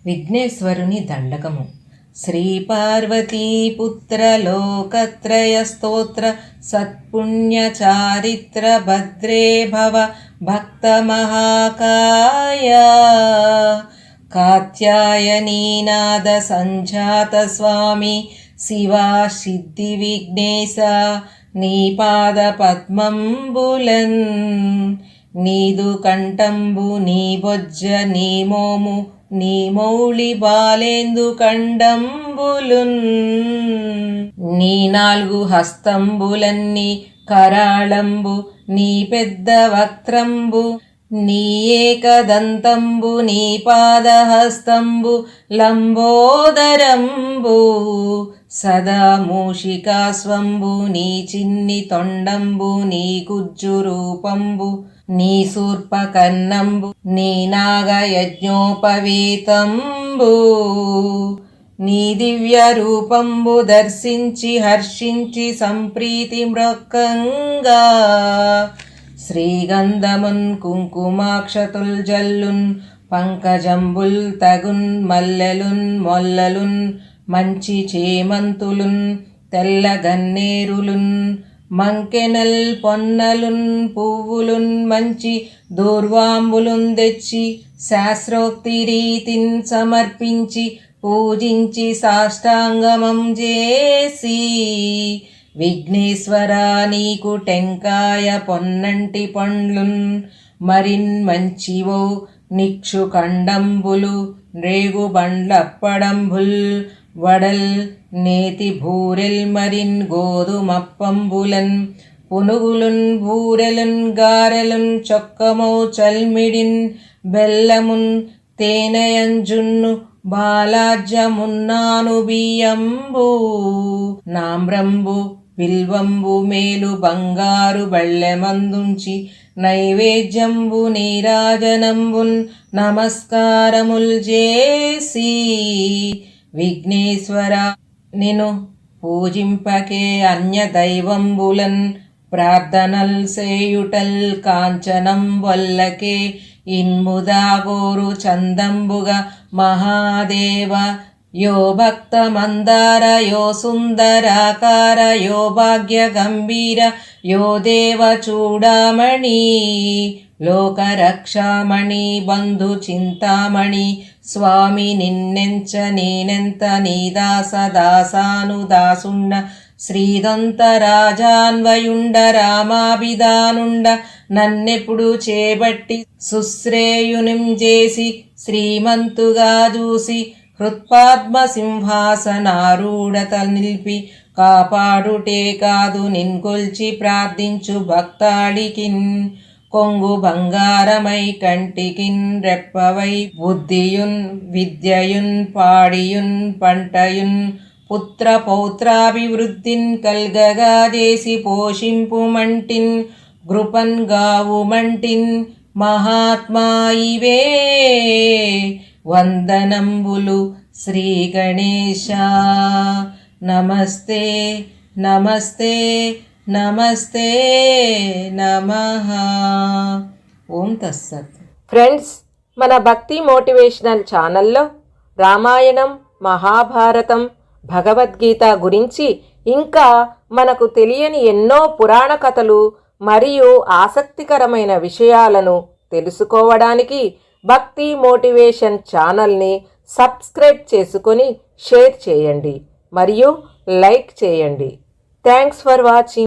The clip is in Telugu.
విఘ్నేశ్వరుని దండకము. శ్రీ పార్వతీపుత్ర లోకత్రయ స్తోత్ర సత్పుణ్య చారిత్ర భద్రే భవ భక్త మహాకాయ కాత్యాయనీనాద సంజాత స్వామి శివా సిద్ధి విఘ్నేశ నీ పాద పద్మంబులన్ నీదు కంఠంబు నీ బొజ్జ నీ మోము నీ మౌళి బాలేందు కండంబులున్ నీ నాలుగు హస్తంబులన్నీ కరాళంబు నీ పెద్ద వక్త్రంబు నీ ఏకదంతంబు నీ పాదహస్తంబు లంబోదరంబు సదా మూషికాస్వంబు నీ చిన్ని తొండంబు నీ గుజ్జు రూపంబు నీ శూర్పకర్ణంబు నీ నాగయజ్ఞోపవీతంబు నీ దివ్య రూపంబు దర్శించి హర్షించి సంప్రీతి మ్రొక్కంగా శ్రీగంధమున్ కుంకుమాక్షతుల్ జల్లున్ పంకజంబుల్ తగున్ మల్లెలున్ మొల్లలున్ మంచి చేమంతులున్ తెల్ల గన్నేరులున్ మంకెనల్ పొన్నలున్ పువ్వులున్ మంచి దూర్వాంబులున్ తెచ్చి శాస్త్రోక్తి రీతిన్ సమర్పించి పూజించి సాష్టాంగమం చేసి విఘ్నేశ్వర నీకు టెంకాయ పొన్నంటి పండ్లున్ మరిన్ మంచివో నిక్షు కండంబులు రేగు బండ్లప్పడంబుల్ వడల్ నేతి బూరెల్ మరిన్ గోధుమప్పంబులన్ పునుగులున్ బూరెలున్ గారెలున్ చొక్కమౌ చల్మిడిన్ బెల్లమున్ తేనెయంజున్ను బాలాజ్యమున్నాను బియ్యంబు నామ్రంబు బిల్వంబు మేలు బంగారు బళ్ళెమందుంచి నైవేద్యంబు నీరాజనంబున్ నమస్కారముల్ చేసి విఘ్నేశ్వర నిను పూజింపకే అన్య దైవంబులన్ ప్రార్థనల్ సేయుటల్ కాంచనం వల్లకే ఇన్ముదాగోరు చందంబుగా మహాదేవ యో భక్త మందార యో సుందరాకార యో భాగ్య గంభీర యో దేవ చూడామణి లోకరక్షామణి బంధు చింతామణి స్వామి నిన్నెంచ నేనెంత నీదాస దాసాను దాసుండ శ్రీదొంత రాజాన్వయుండ రామాభిదానుండ నన్నెప్పుడు చేబట్టి సుశ్రేయునిం చేసి శ్రీమంతుగా చూసి హృత్పాద్మ సింహాసనారూఢత నిలిపి కాపాడుటే కాదు నిన్గొల్చి ప్రార్థించు భక్తాళికిన్ కొంగు బంగారమై కంటికిన్ రెప్పవై బుద్ధియున్ విద్యయున్ పాడియున్ పంటయున్ పుత్ర పౌత్రాభివృద్ధిన్ కల్గగా చేసి పోషింపుమంటిన్ గృపన్ గావుమంటిన్ మహాత్మా ఇవే వందనంబులు శ్రీ గణేశ నమస్తే నమస్తే నమస్తే నమః. ఓం తస్సత్. ఫ్రెండ్స్, మన భక్తి మోటివేషనల్ ఛానల్లో రామాయణం, మహాభారతం, భగవద్గీత గురించి ఇంకా మనకు తెలియని ఎన్నో పురాణ కథలు మరియు ఆసక్తికరమైన విషయాలను తెలుసుకోవడానికి భక్తి మోటివేషన్ ఛానల్ని సబ్స్క్రైబ్ చేసుకొని షేర్ చేయండి మరియు లైక్ చేయండి. Thanks for watching.